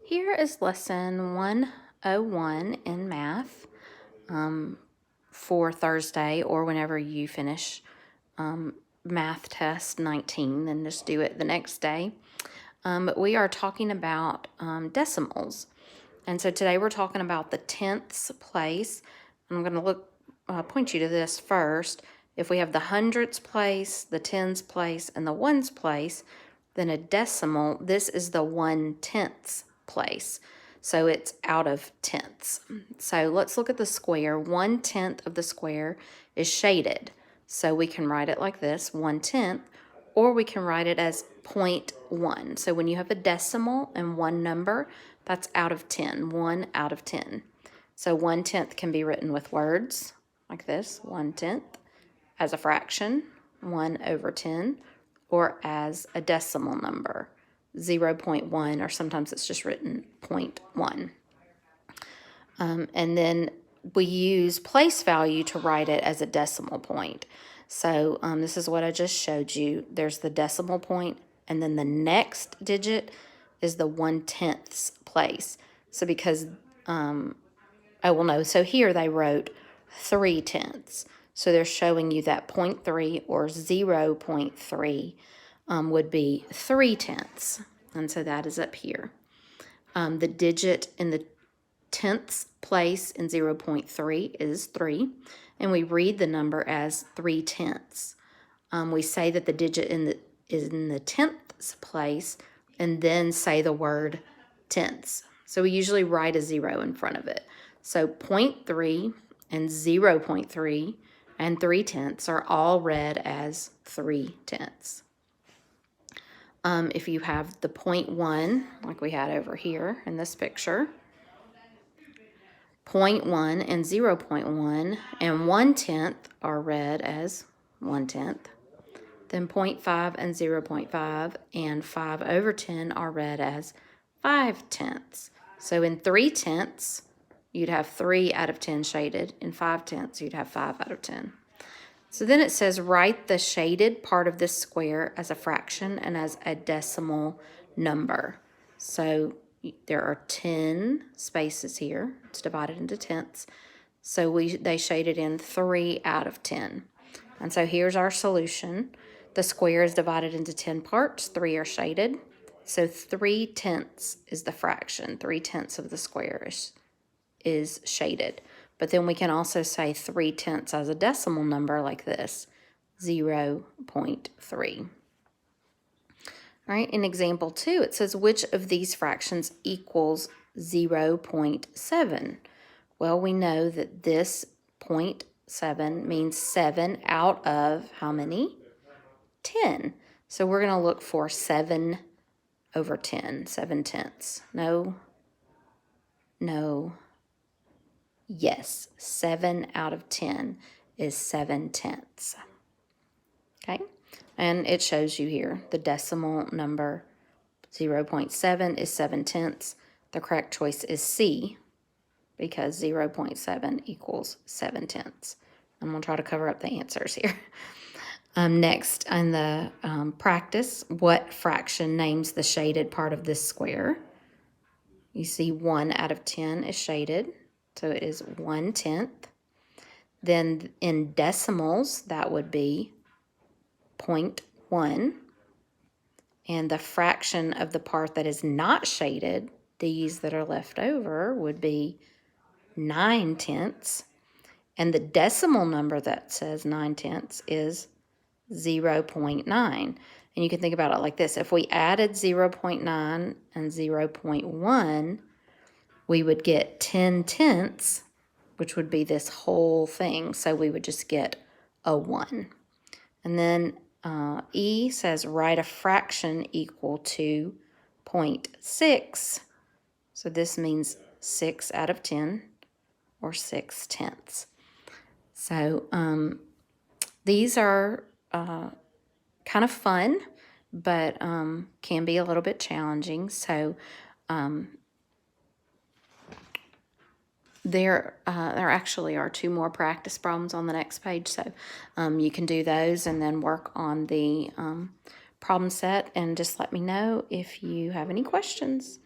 Here is lesson 101 in math for Thursday, or whenever you finish math test 19, then just do it the next day. But we are talking about decimals. And so today we're talking about the tenths place. I'm going to point you to this first. If we have the hundreds place, the tens place, and the ones place, then a decimal, this is the 1/10 place. So it's out of tenths. So let's look at the square. 1/10 of the square is shaded. So we can write it like this, 1/10, or we can write it as 0.1. So when you have a decimal and one number, that's out of 10, 1 out of 10. So 1/10 can be written with words like this, 1/10, as a fraction, 1/10, or as a decimal number, 0.1, or sometimes it's just written 0.1. And then we use place value to write it as a decimal point. So this is what I just showed you. There's the decimal point, and then the next digit is the 1/10 place. So because, so here they wrote 3/10. So they're showing you that 0.3 or 0.3 would be 3/10. And so that is up here. The digit in the tenths place in 0.3 is 3, and we read the number as 3/10. We say that the digit is in the tenths place, and then say the word tenths. So we usually write a 0 in front of it. So 0.3 and 0.3 and 3/10 are all read as 3/10. If you have the 0.1, like we had over here in this picture, 0.1 and 0.1 and 1/10 are read as 1/10. Then 0.5 and 0.5 and 5/10 are read as 5/10. So in 3/10, you'd have 3 out of 10 shaded. In 5/10, you'd have 5 out of 10. So then it says write the shaded part of this square as a fraction and as a decimal number. So there are 10 spaces here. It's divided into tenths. So they shaded in 3 out of 10. And so here's our solution. The square is divided into 10 parts. 3 are shaded. So 3/10 is the fraction. 3/10 of the square is shaded. But then we can also say 3/10 as a decimal number like this, 0.3. All right, in example 2, it says, which of these fractions equals 0.7? Well, we know that this 0.7 means 7 out of how many? 10. So we're going to look for 7/10, 7/10. No. Yes, 7 out of 10 is 7/10. Okay, and it shows you here the decimal number 0.7 is 7/10. The correct choice is C, because 0.7 equals 7/10. I'm going to try to cover up the answers here. Next, in the practice, what fraction names the shaded part of this square? You see 1 out of 10 is shaded, so it is 1/10. Then in decimals, that would be 0.1. And the fraction of the part that is not shaded, these that are left over, would be 9/10. And the decimal number that says 9/10 is 0.9. And you can think about it like this. If we added 0.9 and 0.1, we would get 10/10, which would be this whole thing. So we would just get a 1. And then E says write a fraction equal to 0.6. So this means 6 out of 10, or 6/10. So these are kind of fun, but can be a little bit challenging. So there actually are 2 more practice problems on the next page, so you can do those and then work on the problem set, and just let me know if you have any questions.